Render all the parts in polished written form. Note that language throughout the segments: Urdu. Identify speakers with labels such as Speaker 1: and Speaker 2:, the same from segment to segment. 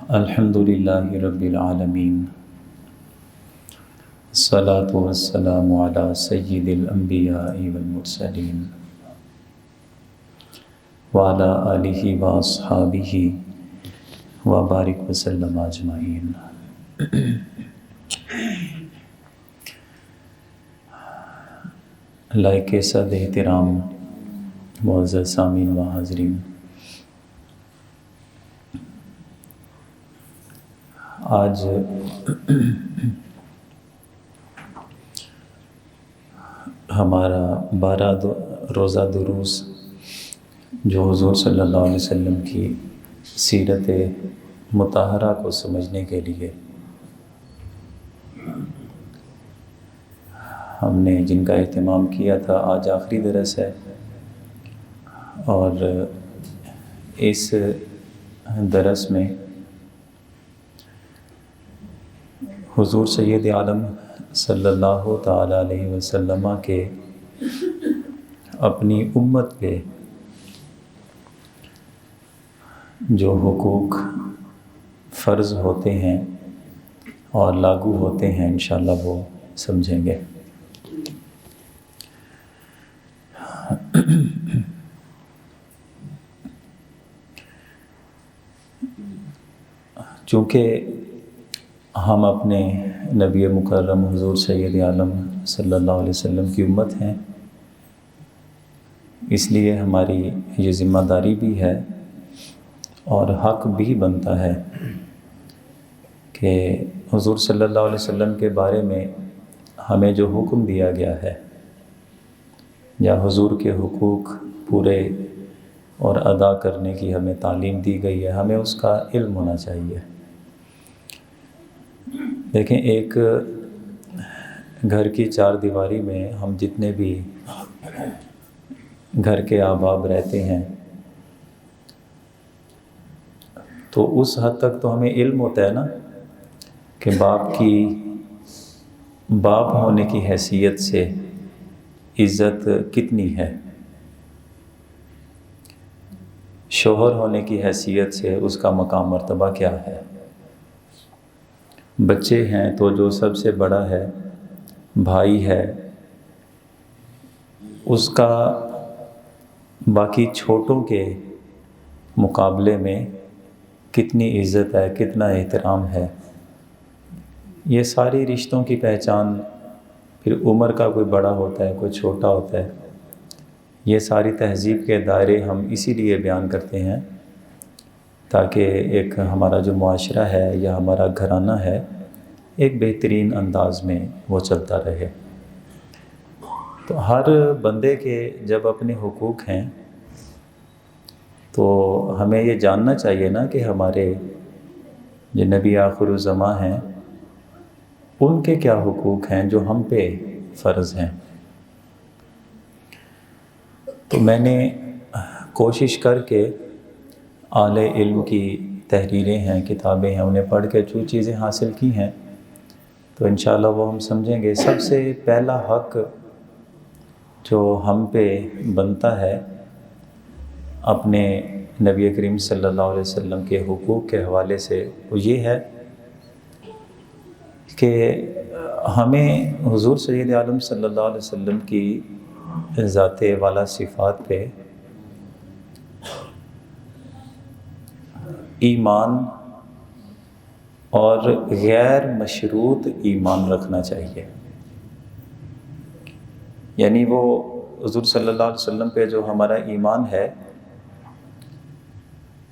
Speaker 1: الحمد للہ رب العالمین، الصلاۃ والسلام علی سید الانبیاء والمرسلین وعلی آلہ واصحابہ وبارک وسلم اجمعین۔ لائق صد احترام معزز سامعین و حاضرین، آج ہمارا 12 روزہ دروس جو حضور صلی اللہ علیہ وسلم کی سیرت مطہرہ کو سمجھنے کے لیے ہم نے جن کا اہتمام کیا تھا، آج آخری درس ہے، اور اس درس میں حضور سید عالم صلی اللہ تعالیٰ علیہ وسلم کے اپنی امت پہ جو حقوق فرض ہوتے ہیں اور لاگو ہوتے ہیں انشاءاللہ وہ سمجھیں گے۔ چونکہ ہم اپنے نبی مکرم حضور سید عالم صلی اللہ علیہ وسلم کی امت ہیں، اس لیے ہماری یہ ذمہ داری بھی ہے اور حق بھی بنتا ہے کہ حضور صلی اللہ علیہ وسلم کے بارے میں ہمیں جو حکم دیا گیا ہے یا حضور کے حقوق پورے اور ادا کرنے کی ہمیں تعلیم دی گئی ہے، ہمیں اس کا علم ہونا چاہیے۔ دیکھیں، ایک گھر کی چار دیواری میں ہم جتنے بھی گھر کے احباب رہتے ہیں تو اس حد تک تو ہمیں علم ہوتا ہے نا کہ باپ ہونے کی حیثیت سے عزت کتنی ہے، شوہر ہونے کی حیثیت سے اس کا مقام مرتبہ کیا ہے، بچے ہیں تو جو سب سے بڑا ہے بھائی ہے، اس کا باقی چھوٹوں کے مقابلے میں کتنی عزت ہے، کتنا احترام ہے۔ یہ ساری رشتوں کی پہچان، پھر عمر کا کوئی بڑا ہوتا ہے کوئی چھوٹا ہوتا ہے، یہ ساری تہذیب کے دائرے ہم اسی لیے بیان کرتے ہیں تاکہ ایک ہمارا جو معاشرہ ہے یا ہمارا گھرانہ ہے ایک بہترین انداز میں وہ چلتا رہے۔ تو ہر بندے کے جب اپنے حقوق ہیں تو ہمیں یہ جاننا چاہیے نا کہ ہمارے جو نبی آخر الزماں ہیں ان کے کیا حقوق ہیں جو ہم پہ فرض ہیں۔ تو میں نے کوشش کر کے اہل علم کی تحریریں ہیں، کتابیں ہیں، انہیں پڑھ کے جو چیزیں حاصل کی ہیں تو انشاءاللہ وہ ہم سمجھیں گے۔ سب سے پہلا حق جو ہم پہ بنتا ہے اپنے نبی کریم صلی اللہ علیہ وسلم کے حقوق کے حوالے سے وہ یہ ہے کہ ہمیں حضور سید عالم صلی اللہ علیہ وسلم کی ذات والا صفات پہ ایمان اور غیر مشروط ایمان رکھنا چاہیے۔ یعنی وہ حضور صلی اللہ علیہ وسلم پہ جو ہمارا ایمان ہے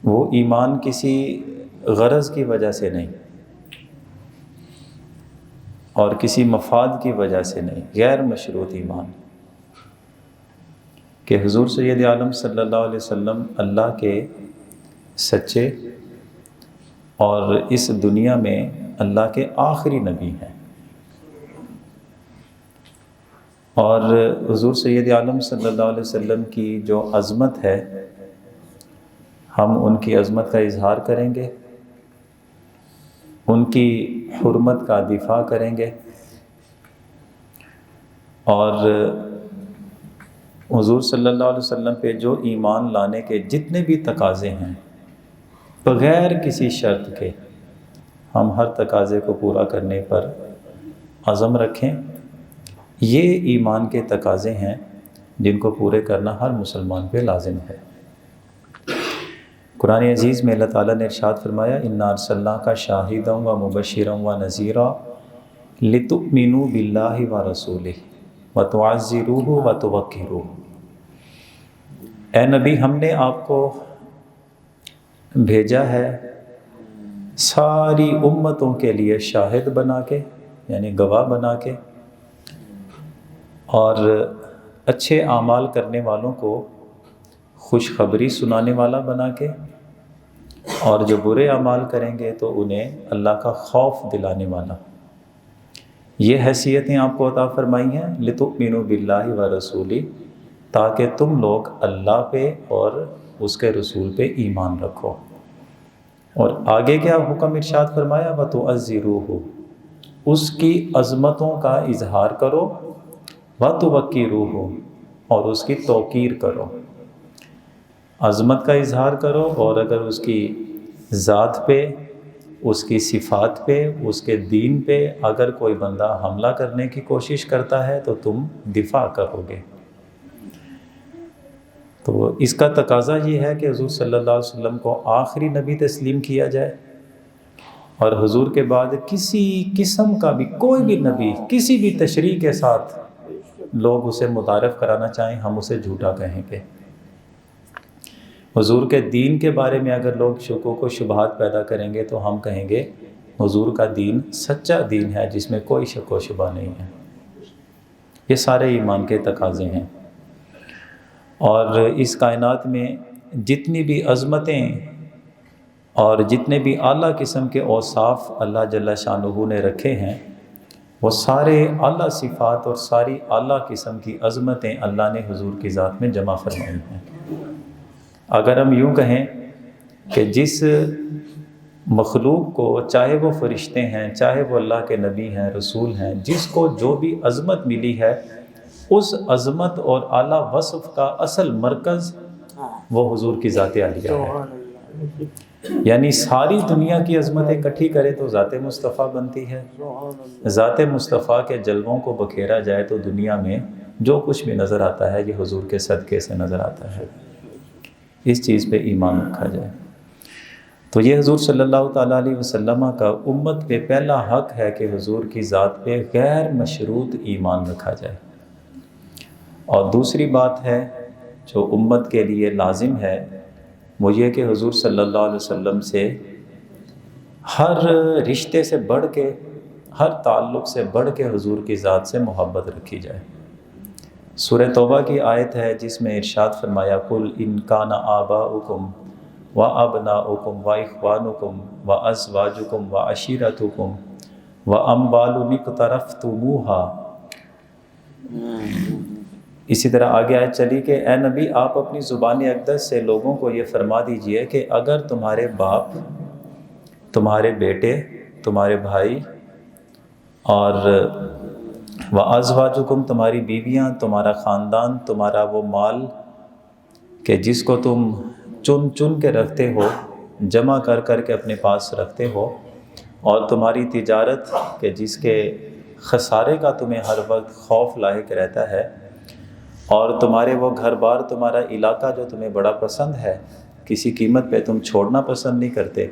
Speaker 1: وہ ایمان کسی غرض کی وجہ سے نہیں اور کسی مفاد کی وجہ سے نہیں، غیر مشروط ایمان کہ حضور سید عالم صلی اللہ علیہ وسلم اللہ کے سچے اور اس دنیا میں اللہ کے آخری نبی ہیں، اور حضور سید عالم صلی اللہ علیہ وسلم کی جو عظمت ہے ہم ان کی عظمت کا اظہار کریں گے، ان کی حرمت کا دفاع کریں گے، اور حضور صلی اللہ علیہ وسلم پہ جو ایمان لانے کے جتنے بھی تقاضے ہیں بغیر کسی شرط کے ہم ہر تقاضے کو پورا کرنے پر عزم رکھیں۔ یہ ایمان کے تقاضے ہیں جن کو پورے کرنا ہر مسلمان پہ لازم ہے۔ قرآن عزیز میں اللہ تعالیٰ نے ارشاد فرمایا اِنَّا أَرْسَلْنَاكَ شَاهِدًا وَمُبَشِّرًا وَنَذِيرًا لِتُؤْمِنُوا بِاللَّهِ وَرَسُولِهِ وَتُعَزِّرُوهُ وَتُوَقِّرُوهُ۔ اے نبی، ہم نے آپ کو بھیجا ہے ساری امتوں کے لیے شاہد بنا کے، یعنی گواہ بنا کے، اور اچھے اعمال کرنے والوں کو خوشخبری سنانے والا بنا کے، اور جو برے اعمال کریں گے تو انہیں اللہ کا خوف دلانے والا۔ یہ حیثیتیں آپ کو عطا فرمائی ہیں لِتُؤْمِنُوا بِاللَّهِ وَرَسُولِهِ، تاکہ تم لوگ اللہ پہ اور اس کے رسول پہ ایمان رکھو۔ اور آگے کیا حکم ارشاد فرمایا وَتُعَزِّرُوهُ، اس کی عظمتوں کا اظہار کرو، وَتُوَقِّرُوهُ، اور اس کی توقیر کرو۔ عظمت کا اظہار کرو، اور اگر اس کی ذات پہ، اس کی صفات پہ، اس کے دین پہ اگر کوئی بندہ حملہ کرنے کی کوشش کرتا ہے تو تم دفاع کرو گے۔ تو اس کا تقاضا یہ ہے کہ حضور صلی اللہ علیہ وسلم کو آخری نبی تسلیم کیا جائے، اور حضور کے بعد کسی قسم کا بھی کوئی بھی نبی کسی بھی تشریح کے ساتھ لوگ اسے متعارف کرانا چاہیں، ہم اسے جھوٹا کہیں گے۔ حضور کے دین کے بارے میں اگر لوگ شکوک و شبہات پیدا کریں گے تو ہم کہیں گے حضور کا دین سچا دین ہے جس میں کوئی شک و شبہ نہیں ہے۔ یہ سارے ایمان کے تقاضے ہیں۔ اور اس کائنات میں جتنی بھی عظمتیں اور جتنے بھی اعلیٰ قسم کے اوصاف اللہ جل شانہ نے رکھے ہیں، وہ سارے اعلیٰ صفات اور ساری اعلیٰ قسم کی عظمتیں اللہ نے حضور کی ذات میں جمع فرمائی ہیں۔ اگر ہم یوں کہیں کہ جس مخلوق کو، چاہے وہ فرشتے ہیں، چاہے وہ اللہ کے نبی ہیں، رسول ہیں، جس کو جو بھی عظمت ملی ہے، اس عظمت اور اعلیٰ وصف کا اصل مرکز وہ حضور کی ذات عالیہ ہے۔ یعنی ساری دنیا کی عظمتیں اکٹھی کرے تو ذات مصطفیٰ بنتی ہے۔ ذات مصطفیٰ کے جلووں کو بکھیرا جائے تو دنیا میں جو کچھ بھی نظر آتا ہے یہ حضور کے صدقے سے نظر آتا ہے۔ اس چیز پہ ایمان رکھا جائے۔ تو یہ حضور صلی اللہ تعالیٰ علیہ وسلم کا امت پہ پہلا حق ہے کہ حضور کی ذات پہ غیر مشروط ایمان رکھا جائے۔ اور دوسری بات ہے جو امت کے لیے لازم ہے، وہ یہ کہ حضور صلی اللہ علیہ وسلم سے ہر رشتے سے بڑھ کے، ہر تعلق سے بڑھ کے حضور کی ذات سے محبت رکھی جائے۔ سورہ توبہ کی آیت ہے جس میں ارشاد فرمایا قُلْ إِنْ كَانَ آبَاؤُكُمْ وَأَبْنَاؤُكُمْ وَإِخْوَانُكُمْ وَأَزْوَاجُكُمْ وَعَشِيرَتُكُمْ وَأَمْوَالٌ اقْتَرَفْتُمُوهَا۔ اسی طرح آگے آیت چلی کہ اے نبی، آپ اپنی زبان اقدس سے لوگوں کو یہ فرما دیجئے کہ اگر تمہارے باپ، تمہارے بیٹے، تمہارے بھائی، اور وَأَزْوَاجُكُمْ تمہاری بیویاں، تمہارا خاندان، تمہارا وہ مال کہ جس کو تم چن چن کے رکھتے ہو، جمع کر کر کے اپنے پاس رکھتے ہو، اور تمہاری تجارت کہ جس کے خسارے کا تمہیں ہر وقت خوف لاحق رہتا ہے، اور تمہارے وہ گھر بار، تمہارا علاقہ جو تمہیں بڑا پسند ہے، کسی قیمت پہ تم چھوڑنا پسند نہیں کرتے۔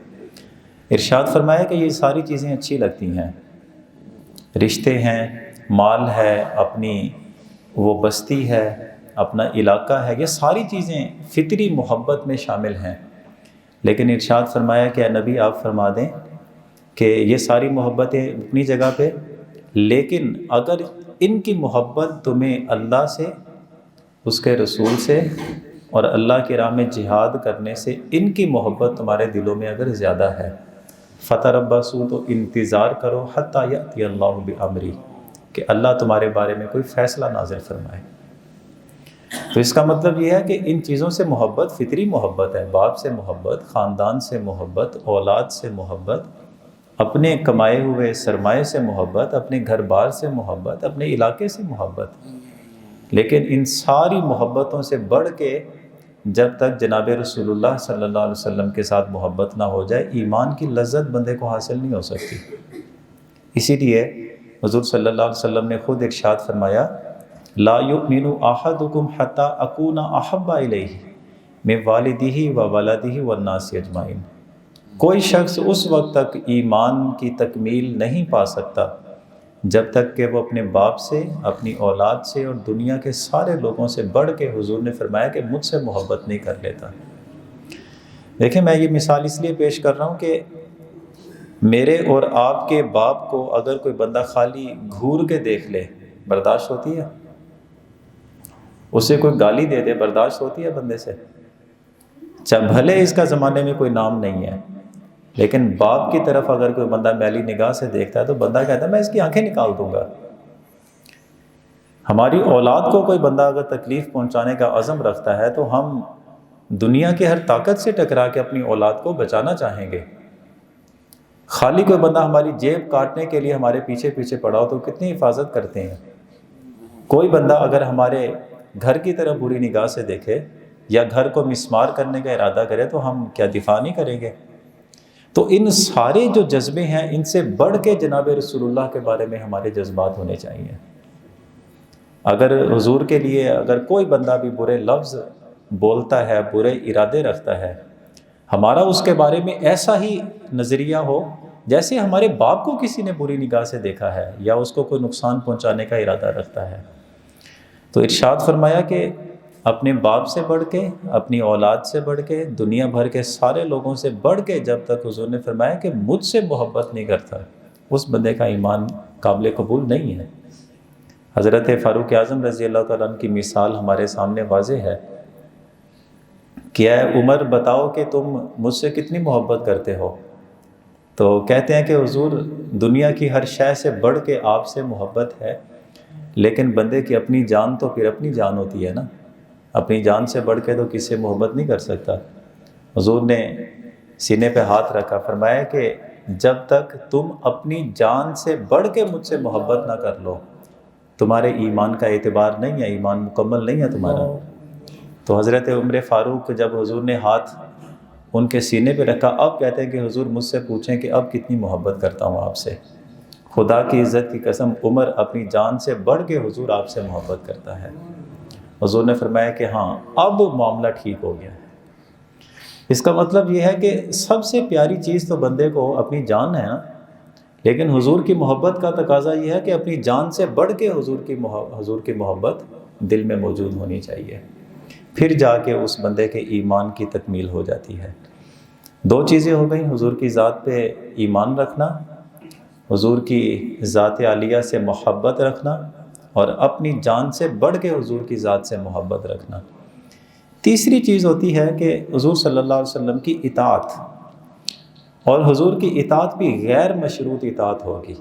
Speaker 1: ارشاد فرمایا کہ یہ ساری چیزیں اچھی لگتی ہیں، رشتے ہیں، مال ہے، اپنی وہ بستی ہے، اپنا علاقہ ہے، یہ ساری چیزیں فطری محبت میں شامل ہیں۔ لیکن ارشاد فرمایا کہ اے نبی آپ فرما دیں کہ یہ ساری محبتیں اپنی جگہ پہ، لیکن اگر ان کی محبت تمہیں اللہ سے، اس کے رسول سے اور اللہ کی راہ میں جہاد کرنے سے ان کی محبت تمہارے دلوں میں اگر زیادہ ہے، فتربصوا، تو انتظار کرو، حتی یأتی اللہ بامرہ، کہ اللہ تمہارے بارے میں کوئی فیصلہ نازل فرمائے۔ تو اس کا مطلب یہ ہے کہ ان چیزوں سے محبت فطری محبت ہے، باپ سے محبت، خاندان سے محبت، اولاد سے محبت، اپنے کمائے ہوئے سرمایے سے محبت، اپنے گھر بار سے محبت، اپنے علاقے سے محبت۔ لیکن ان ساری محبتوں سے بڑھ کے جب تک جناب رسول اللہ صلی اللہ علیہ وسلم کے ساتھ محبت نہ ہو جائے ایمان کی لذت بندے کو حاصل نہیں ہو سکتی۔ اسی لیے حضور صلی اللہ علیہ وسلم نے خود ارشاد فرمایا لا یؤمن احدکم حتی اکون احب الیہ من والدہ و ولدہ والناس اجمعین، کوئی شخص اس وقت تک ایمان کی تکمیل نہیں پا سکتا جب تک کہ وہ اپنے باپ سے، اپنی اولاد سے اور دنیا کے سارے لوگوں سے بڑھ کے، حضور نے فرمایا کہ مجھ سے محبت نہیں کر لیتا۔ دیکھیں میں یہ مثال اس لیے پیش کر رہا ہوں کہ میرے اور آپ کے باپ کو اگر کوئی بندہ خالی گھور کے دیکھ لے برداشت ہوتی ہے؟ اسے کوئی گالی دے دے برداشت ہوتی ہے بندے سے؟ بھلے اس کا زمانے میں کوئی نام نہیں ہے، لیکن باپ کی طرف اگر کوئی بندہ میلی نگاہ سے دیکھتا ہے تو بندہ کہتا ہے میں اس کی آنکھیں نکال دوں گا۔ ہماری اولاد کو کوئی بندہ اگر تکلیف پہنچانے کا عزم رکھتا ہے تو ہم دنیا کی ہر طاقت سے ٹکرا کے اپنی اولاد کو بچانا چاہیں گے۔ خالی کوئی بندہ ہماری جیب کاٹنے کے لیے ہمارے پیچھے پیچھے پڑا ہو تو کتنی حفاظت کرتے ہیں۔ کوئی بندہ اگر ہمارے گھر کی طرف بری نگاہ سے دیکھے یا گھر کو مسمار کرنے کا ارادہ کرے تو ہم کیا دفاع نہیں کریں گے؟ تو ان سارے جو جذبے ہیں ان سے بڑھ کے جناب رسول اللہ کے بارے میں ہمارے جذبات ہونے چاہیے۔ اگر حضور کے لیے اگر کوئی بندہ بھی برے لفظ بولتا ہے، برے ارادے رکھتا ہے، ہمارا اس کے بارے میں ایسا ہی نظریہ ہو جیسے ہمارے باپ کو کسی نے بری نگاہ سے دیکھا ہے یا اس کو کوئی نقصان پہنچانے کا ارادہ رکھتا ہے، تو ارشاد فرمایا کہ اپنے باپ سے بڑھ کے، اپنی اولاد سے بڑھ کے، دنیا بھر کے سارے لوگوں سے بڑھ کے جب تک حضور نے فرمایا کہ مجھ سے محبت نہیں کرتا اس بندے کا ایمان قابل قبول نہیں ہے۔ حضرت فاروق اعظم رضی اللہ تعالیٰ عنہ کی مثال ہمارے سامنے واضح ہے کہ اے عمر بتاؤ کہ تم مجھ سے کتنی محبت کرتے ہو؟ تو کہتے ہیں کہ حضور دنیا کی ہر شے سے بڑھ کے آپ سے محبت ہے، لیکن بندے کی اپنی جان تو پھر اپنی جان ہوتی ہے نا، اپنی جان سے بڑھ کے تو کسی سے محبت نہیں کر سکتا۔ حضور نے سینے پہ ہاتھ رکھا، فرمایا کہ جب تک تم اپنی جان سے بڑھ کے مجھ سے محبت نہ کر لو تمہارے ایمان کا اعتبار نہیں ہے، ایمان مکمل نہیں ہے تمہارا۔ تو حضرت عمر فاروق جب حضور نے ہاتھ ان کے سینے پہ رکھا، اب کہتے ہیں کہ حضور مجھ سے پوچھیں کہ اب کتنی محبت کرتا ہوں آپ سے۔ خدا کی عزت کی قسم عمر اپنی جان سے بڑھ کے حضور آپ سے محبت کرتا ہے۔ حضور نے فرمایا کہ ہاں اب معاملہ ٹھیک ہو گیا ہے۔ اس کا مطلب یہ ہے کہ سب سے پیاری چیز تو بندے کو اپنی جان ہے نا، لیکن حضور کی محبت کا تقاضا یہ ہے کہ اپنی جان سے بڑھ کے حضور کی محبت دل میں موجود ہونی چاہیے، پھر جا کے اس بندے کے ایمان کی تکمیل ہو جاتی ہے۔ دو چیزیں ہو گئیں، حضور کی ذات پہ ایمان رکھنا، حضور کی ذات عالیہ سے محبت رکھنا، اور اپنی جان سے بڑھ کے حضور کی ذات سے محبت رکھنا۔ تیسری چیز ہوتی ہے کہ حضور صلی اللہ علیہ وسلم کی اطاعت، اور حضور کی اطاعت بھی غیر مشروط اطاعت ہوگی،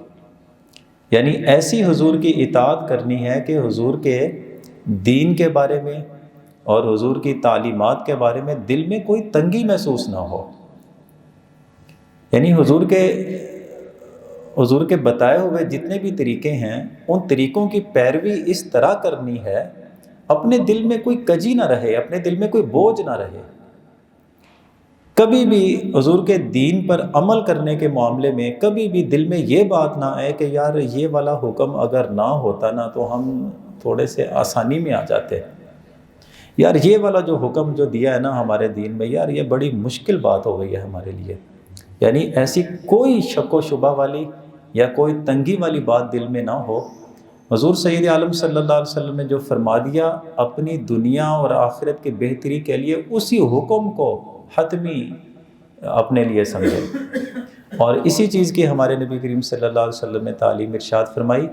Speaker 1: یعنی ایسی حضور کی اطاعت کرنی ہے کہ حضور کے دین کے بارے میں اور حضور کی تعلیمات کے بارے میں دل میں کوئی تنگی محسوس نہ ہو، یعنی حضور کے بتائے ہوئے جتنے بھی طریقے ہیں ان طریقوں کی پیروی اس طرح کرنی ہے اپنے دل میں کوئی کجی نہ رہے، اپنے دل میں کوئی بوجھ نہ رہے۔ کبھی بھی حضور کے دین پر عمل کرنے کے معاملے میں کبھی بھی دل میں یہ بات نہ آئے کہ یار یہ والا حکم اگر نہ ہوتا نا تو ہم تھوڑے سے آسانی میں آ جاتے، یار یہ والا جو حکم جو دیا ہے نا ہمارے دین میں، یار یہ بڑی مشکل بات ہو گئی ہے ہمارے لیے۔ یعنی ایسی کوئی شک و شبہ والی یا کوئی تنگی والی بات دل میں نہ ہو۔ حضور سید عالم صلی اللہ علیہ وسلم نے جو فرما دیا اپنی دنیا اور آخرت کی بہتری کے لیے اسی حکم کو حتمی اپنے لیے سمجھے، اور اسی چیز کی ہمارے نبی کریم صلی اللہ علیہ وسلم نے تعلیم ارشاد فرمائی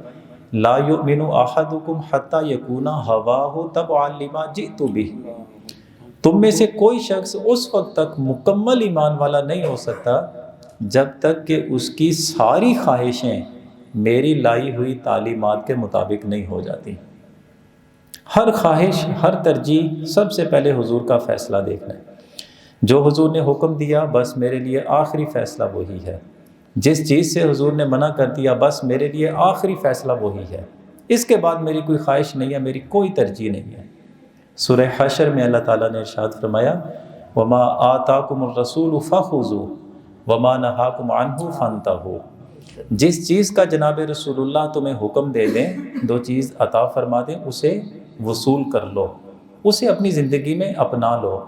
Speaker 1: لا یؤمن احدکم حتی یکون ہواہ تبعا لما جئت بہ، تم میں سے کوئی شخص اس وقت تک مکمل ایمان والا نہیں ہو سکتا جب تک کہ اس کی ساری خواہشیں میری لائی ہوئی تعلیمات کے مطابق نہیں ہو جاتی۔ ہر خواہش، ہر ترجیح سب سے پہلے حضور کا فیصلہ دیکھنا ہے۔ جو حضور نے حکم دیا بس میرے لیے آخری فیصلہ وہی ہے، جس چیز سے حضور نے منع کر دیا بس میرے لیے آخری فیصلہ وہی ہے، اس کے بعد میری کوئی خواہش نہیں ہے، میری کوئی ترجیح نہیں ہے۔ سورہ حشر میں اللہ تعالیٰ نے ارشاد فرمایا وما آتاکم الرسول فخذوا وما نہاکم عنہ فانتہوا، جس چیز کا جناب رسول اللہ تمہیں حکم دے دیں، جو چیز عطا فرما دیں، اسے وصول کر لو، اسے اپنی زندگی میں اپنا لو،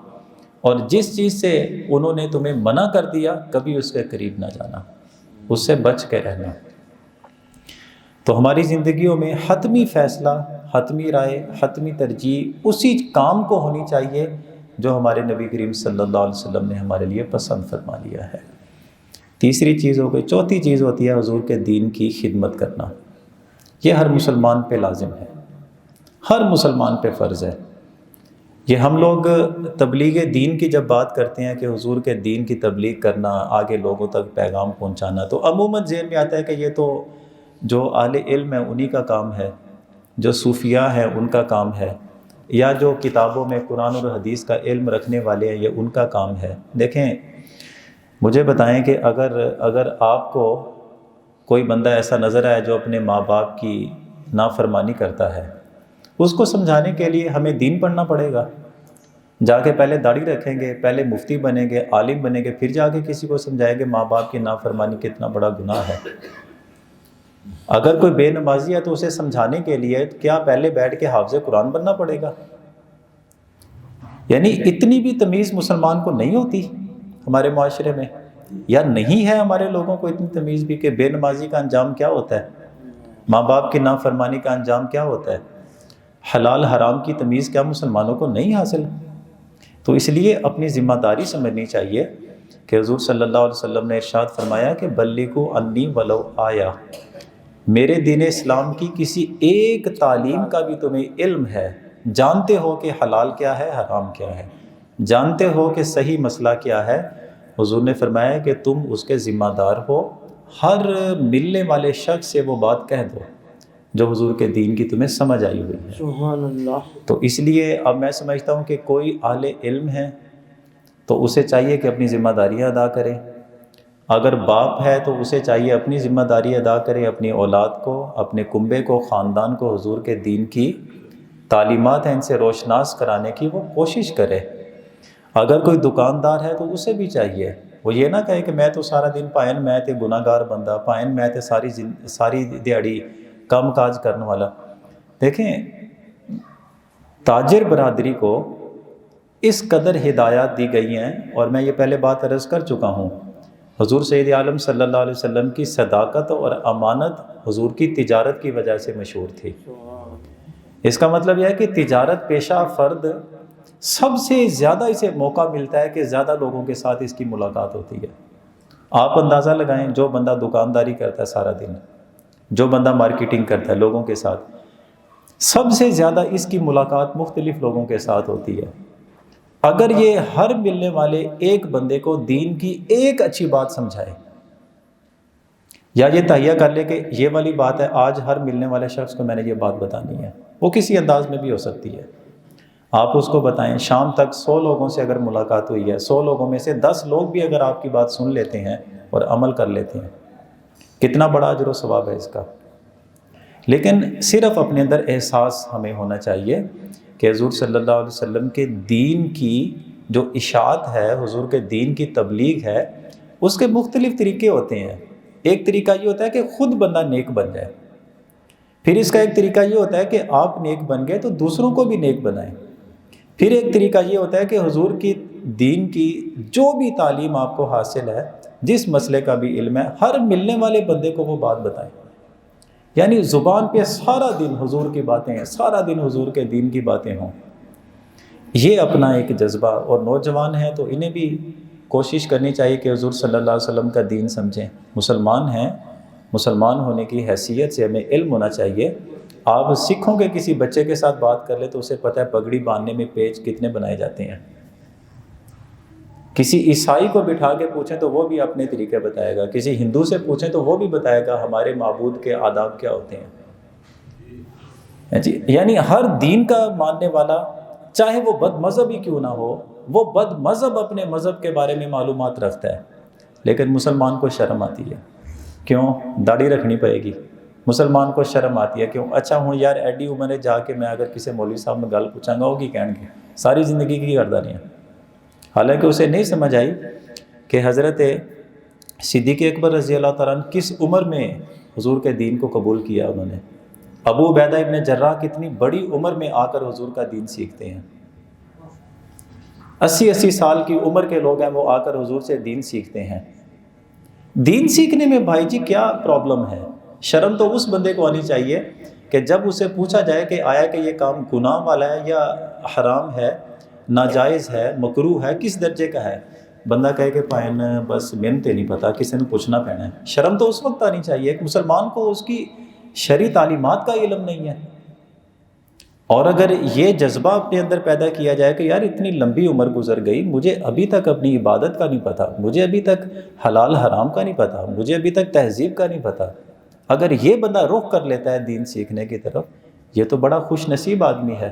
Speaker 1: اور جس چیز سے انہوں نے تمہیں منع کر دیا کبھی اس کے قریب نہ جانا، اس سے بچ کے رہنا۔ تو ہماری زندگیوں میں حتمی فیصلہ، حتمی رائے، حتمی ترجیح اسی کام کو ہونی چاہیے جو ہمارے نبی کریم صلی اللہ علیہ وسلم نے ہمارے لیے پسند فرما لیا ہے۔ تیسری چیز ہو گئی۔ چوتھی چیز ہوتی ہے حضور کے دین کی خدمت کرنا۔ یہ ہر مسلمان پہ لازم ہے، ہر مسلمان پہ فرض ہے۔ یہ ہم لوگ تبلیغ دین کی جب بات کرتے ہیں کہ حضور کے دین کی تبلیغ کرنا، آگے لوگوں تک پیغام پہنچانا، تو عموماً ذہن میں آتا ہے کہ یہ تو جو اہل علم ہے انہی کا کام ہے، جو صوفیاء ہیں ان کا کام ہے، یا جو کتابوں میں قرآن اور حدیث کا علم رکھنے والے ہیں یہ ان کا کام ہے۔ دیکھیں، مجھے بتائیں کہ اگر آپ کو کوئی بندہ ایسا نظر آئے جو اپنے ماں باپ کی نافرمانی کرتا ہے، اس کو سمجھانے کے لیے ہمیں دین پڑھنا پڑے گا۔ جا کے پہلے داڑھی رکھیں گے، پہلے مفتی بنیں گے، عالم بنیں گے، پھر جا کے کسی کو سمجھائیں گے ماں باپ کی نافرمانی کتنا بڑا گناہ ہے۔ اگر کوئی بے نمازی ہے تو اسے سمجھانے کے لیے کیا پہلے بیٹھ کے حافظ قرآن بننا پڑے گا؟ یعنی اتنی بھی تمیز مسلمان کو نہیں ہوتی ہمارے معاشرے میں، یا نہیں ہے ہمارے لوگوں کو اتنی تمیز بھی کہ بے نمازی کا انجام کیا ہوتا ہے، ماں باپ کی نافرمانی کا انجام کیا ہوتا ہے، حلال حرام کی تمیز کیا مسلمانوں کو نہیں حاصل؟ تو اس لیے اپنی ذمہ داری سمجھنی چاہیے کہ حضور صلی اللہ علیہ وسلم نے ارشاد فرمایا کہ بلغوا انی ولو آیا، میرے دین اسلام کی کسی ایک تعلیم کا بھی تمہیں علم ہے، جانتے ہو کہ حلال کیا ہے، حرام کیا ہے، جانتے ہو کہ صحیح مسئلہ کیا ہے، حضور نے فرمایا کہ تم اس کے ذمہ دار ہو، ہر ملنے والے شخص سے وہ بات کہہ دو جو حضور کے دین کی تمہیں سمجھ آئی ہوئی ہے۔
Speaker 2: سبحان اللہ۔
Speaker 1: تو اس لیے اب میں سمجھتا ہوں کہ کوئی اہل علم ہے تو اسے چاہیے کہ اپنی ذمہ داریاں ادا کرے، اگر باپ ہے تو اسے چاہیے اپنی ذمہ داری ادا کرے، اپنی اولاد کو، اپنے کنبے کو، خاندان کو حضور کے دین کی تعلیمات ہیں ان سے روشناس کرانے کی وہ کوشش کرے۔ اگر کوئی دکاندار ہے تو اسے بھی چاہیے وہ یہ نہ کہے کہ میں تو سارا دن پائن میں تے گناہ گار بندہ، پائن میں تے ساری دیہڑی کام کاج کرنے والا۔ دیکھیں، تاجر برادری کو اس قدر ہدایات دی گئی ہیں، اور میں یہ پہلے بات عرض کر چکا ہوں، حضور سید عالم صلی اللہ علیہ وسلم کی صداقت اور امانت حضور کی تجارت کی وجہ سے مشہور تھی۔ اس کا مطلب یہ ہے کہ تجارت پیشہ فرد سب سے زیادہ اسے موقع ملتا ہے کہ زیادہ لوگوں کے ساتھ اس کی ملاقات ہوتی ہے۔ آپ اندازہ لگائیں، جو بندہ دکانداری کرتا ہے سارا دن، جو بندہ مارکیٹنگ کرتا ہے لوگوں کے ساتھ، سب سے زیادہ اس کی ملاقات مختلف لوگوں کے ساتھ ہوتی ہے۔ اگر یہ ہر ملنے والے ایک بندے کو دین کی ایک اچھی بات سمجھائے، یا یہ تہیہ کر لے کہ یہ والی بات ہے آج ہر ملنے والے شخص کو میں نے یہ بات بتانی ہے، وہ کسی انداز میں بھی ہو سکتی ہے، آپ اس کو بتائیں، شام تک 100 لوگوں سے اگر ملاقات ہوئی ہے، 100 لوگوں میں سے 10 لوگ بھی اگر آپ کی بات سن لیتے ہیں اور عمل کر لیتے ہیں، کتنا بڑا اجر و ثواب ہے اس کا۔ لیکن صرف اپنے اندر احساس ہمیں ہونا چاہیے کہ حضور صلی اللہ علیہ وسلم کے دین کی جو اشاعت ہے، حضور کے دین کی تبلیغ ہے، اس کے مختلف طریقے ہوتے ہیں۔ ایک طریقہ یہ ہوتا ہے کہ خود بندہ نیک بن جائے، پھر اس کا ایک طریقہ یہ ہوتا ہے کہ آپ نیک بن گئے تو دوسروں کو بھی نیک بنائیں، پھر ایک طریقہ یہ ہوتا ہے کہ حضور کی دین کی جو بھی تعلیم آپ کو حاصل ہے، جس مسئلے کا بھی علم ہے، ہر ملنے والے بندے کو وہ بات بتائیں، یعنی زبان پہ سارا دن حضور کی باتیں ہیں، سارا دن حضور کے دین کی باتیں ہوں۔ یہ اپنا ایک جذبہ، اور نوجوان ہیں تو انہیں بھی کوشش کرنی چاہیے کہ حضور صلی اللہ علیہ وسلم کا دین سمجھیں۔ مسلمان ہیں، مسلمان ہونے کی حیثیت سے ہمیں علم ہونا چاہیے۔ آپ سکھوں کے کسی بچے کے ساتھ بات کر لیں تو اسے پتہ ہے پگڑی باندھنے میں پیچ کتنے بنائے جاتے ہیں۔ کسی عیسائی کو بٹھا کے پوچھیں تو وہ بھی اپنے طریقے بتائے گا، کسی ہندو سے پوچھیں تو وہ بھی بتائے گا ہمارے معبود کے آداب کیا ہوتے ہیں۔ یعنی ہر دین کا ماننے والا، چاہے وہ بد مذہب ہی کیوں نہ ہو، وہ بد مذہب اپنے مذہب کے بارے میں معلومات رکھتا ہے، لیکن مسلمان کو شرم آتی ہے۔ کیوں؟ داڑھی رکھنی پڑے گی، مسلمان کو شرم آتی ہے کہ اچھا ہوں یار ایڈی عمر جا کے میں اگر کسی مولوی صاحب میں گل پوچھاں گا وہ کی کہیں گے ساری زندگی کی گردانیاں. حالانکہ اسے نہیں سمجھ آئی کہ حضرت صدیق اکبر رضی اللہ تعالیٰ عنہ کس عمر میں حضور کے دین کو قبول کیا انہوں نے. ابو عبیدہ ابن جراح کتنی بڑی عمر میں آ کر حضور کا دین سیکھتے ہیں. 80 سال کی عمر کے لوگ ہیں وہ آ کر حضور سے دین سیکھتے ہیں. دین سیکھنے میں بھائی جی کیا پرابلم ہے؟ شرم تو اس بندے کو آنی چاہیے کہ جب اسے پوچھا جائے کہ آیا کہ یہ کام گناہ والا ہے یا حرام ہے، ناجائز ہے، مکروہ ہے، کس درجے کا ہے، بندہ کہے کہ پائن بس میں تے نہیں پتا، کسی نے پوچھنا پینا ہے. شرم تو اس وقت آنی چاہیے کہ مسلمان کو اس کی شرعی تعلیمات کا علم نہیں ہے. اور اگر یہ جذبہ اپنے اندر پیدا کیا جائے کہ یار اتنی لمبی عمر گزر گئی، مجھے ابھی تک اپنی عبادت کا نہیں پتہ، مجھے ابھی تک حلال حرام کا نہیں پتہ، مجھے ابھی تک تہذیب کا نہیں پتہ، اگر یہ بندہ رخ کر لیتا ہے دین سیکھنے کی طرف، یہ تو بڑا خوش نصیب آدمی ہے.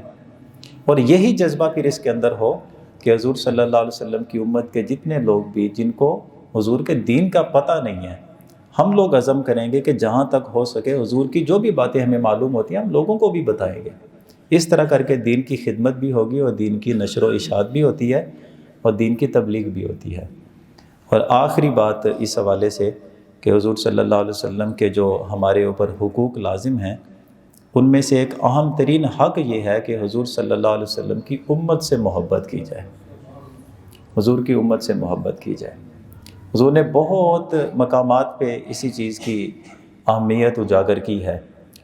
Speaker 1: اور یہی جذبہ پھر اس کے اندر ہو کہ حضور صلی اللہ علیہ وسلم کی امت کے جتنے لوگ بھی جن کو حضور کے دین کا پتہ نہیں ہے، ہم لوگ عزم کریں گے کہ جہاں تک ہو سکے حضور کی جو بھی باتیں ہمیں معلوم ہوتی ہیں ہم لوگوں کو بھی بتائیں گے. اس طرح کر کے دین کی خدمت بھی ہوگی اور دین کی نشر و اشاعت بھی ہوتی ہے اور دین کی تبلیغ بھی ہوتی ہے. اور آخری بات اس حوالے سے کہ حضور صلی اللہ علیہ وسلم کے جو ہمارے اوپر حقوق لازم ہیں، ان میں سے ایک اہم ترین حق یہ ہے کہ حضور صلی اللہ علیہ وسلم کی امت سے محبت کی جائے. حضور کی امت سے محبت کی جائے. حضور نے بہت مقامات پہ اسی چیز کی اہمیت اجاگر کی ہے.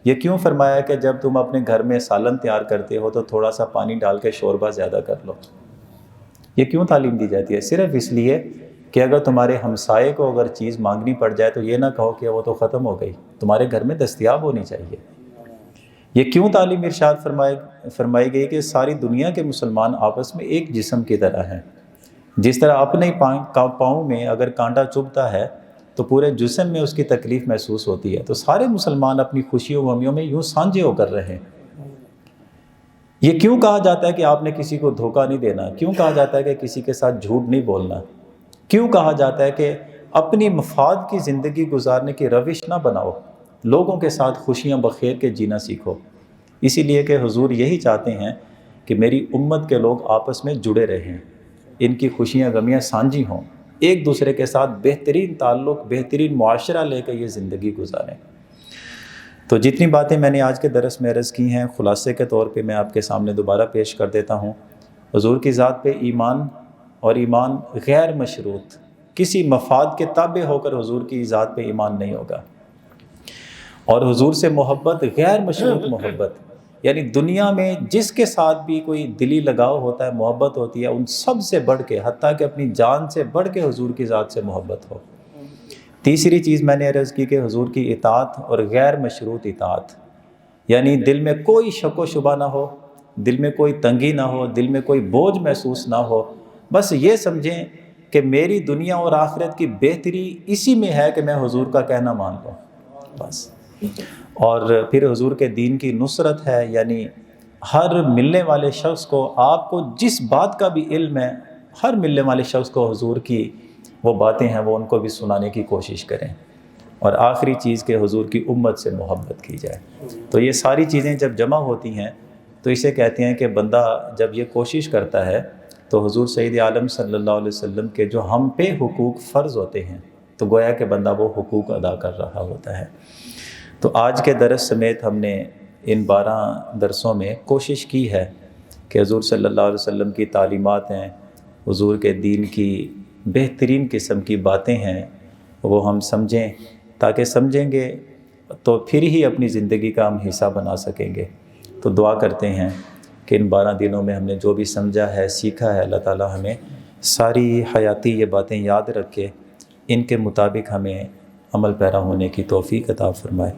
Speaker 1: یہ کیوں فرمایا کہ جب تم اپنے گھر میں سالن تیار کرتے ہو تو تھوڑا سا پانی ڈال کے شوربہ زیادہ کر لو. یہ کیوں تعلیم دی جاتی ہے؟ صرف اس لیے کہ اگر تمہارے ہمسائے کو اگر چیز مانگنی پڑ جائے تو یہ نہ کہو کہ وہ تو ختم ہو گئی، تمہارے گھر میں دستیاب ہونی چاہیے. یہ کیوں تعلیم ارشاد فرمائی گئی کہ ساری دنیا کے مسلمان آپس میں ایک جسم کی طرح ہیں. جس طرح اپنے پاؤں میں اگر کانٹا چبھتا ہے تو پورے جسم میں اس کی تکلیف محسوس ہوتی ہے، تو سارے مسلمان اپنی خوشیوں و غمیوں میں یوں سانجھے ہو کر رہے ہیں. یہ کیوں کہا جاتا ہے کہ آپ نے کسی کو دھوکہ نہیں دینا؟ کیوں کہا جاتا ہے کہ کسی کے ساتھ جھوٹ نہیں بولنا؟ کیوں کہا جاتا ہے کہ اپنی مفاد کی زندگی گزارنے کی روش نہ بناؤ، لوگوں کے ساتھ خوشیاں بخیر کے جینا سیکھو؟ اسی لیے کہ حضور یہی چاہتے ہیں کہ میری امت کے لوگ آپس میں جڑے رہیں، ان کی خوشیاں غمیاں سانجھی ہوں، ایک دوسرے کے ساتھ بہترین تعلق، بہترین معاشرہ لے کے یہ زندگی گزاریں. تو جتنی باتیں میں نے آج کے درس میں عرض کی ہیں خلاصے کے طور پہ میں آپ کے سامنے دوبارہ پیش کر دیتا ہوں. حضور کی ذات پہ ایمان، اور ایمان غیر مشروط، کسی مفاد کے تابع ہو کر حضور کی ذات پہ ایمان نہیں ہوگا. اور حضور سے محبت غیر مشروط محبت، یعنی دنیا میں جس کے ساتھ بھی کوئی دلی لگاؤ ہوتا ہے، محبت ہوتی ہے، ان سب سے بڑھ کے، حتیٰ کہ اپنی جان سے بڑھ کے حضور کی ذات سے محبت ہو. تیسری چیز میں نے عرض کی کہ حضور کی اطاعت اور غیر مشروط اطاعت، یعنی دل میں کوئی شک و شبہ نہ ہو، دل میں کوئی تنگی نہ ہو، دل میں کوئی بوجھ محسوس نہ ہو، بس یہ سمجھیں کہ میری دنیا اور آخرت کی بہتری اسی میں ہے کہ میں حضور کا کہنا مان لوں بس. اور پھر حضور کے دین کی نصرت ہے، یعنی ہر ملنے والے شخص کو، آپ کو جس بات کا بھی علم ہے، ہر ملنے والے شخص کو حضور کی وہ باتیں ہیں وہ ان کو بھی سنانے کی کوشش کریں. اور آخری چیز کہ حضور کی امت سے محبت کی جائے. تو یہ ساری چیزیں جب جمع ہوتی ہیں تو اسے کہتے ہیں کہ بندہ جب یہ کوشش کرتا ہے تو حضور سید عالم صلی اللہ علیہ وسلم کے جو ہم پہ حقوق فرض ہوتے ہیں تو گویا کہ بندہ وہ حقوق ادا کر رہا ہوتا ہے. تو آج کے درس سمیت ہم نے ان 12 درسوں میں کوشش کی ہے کہ حضور صلی اللہ علیہ وسلم کی تعلیمات ہیں، حضور کے دین کی بہترین قسم کی باتیں ہیں، وہ ہم سمجھیں، تاکہ سمجھیں گے تو پھر ہی اپنی زندگی کا ہم حصہ بنا سکیں گے. تو دعا کرتے ہیں کہ ان 12 دنوں میں ہم نے جو بھی سمجھا ہے، سیکھا ہے، اللہ تعالی ہمیں ساری حیاتی یہ باتیں یاد رکھے، ان کے مطابق ہمیں عمل پیرا ہونے کی توفیق عطا فرمائے.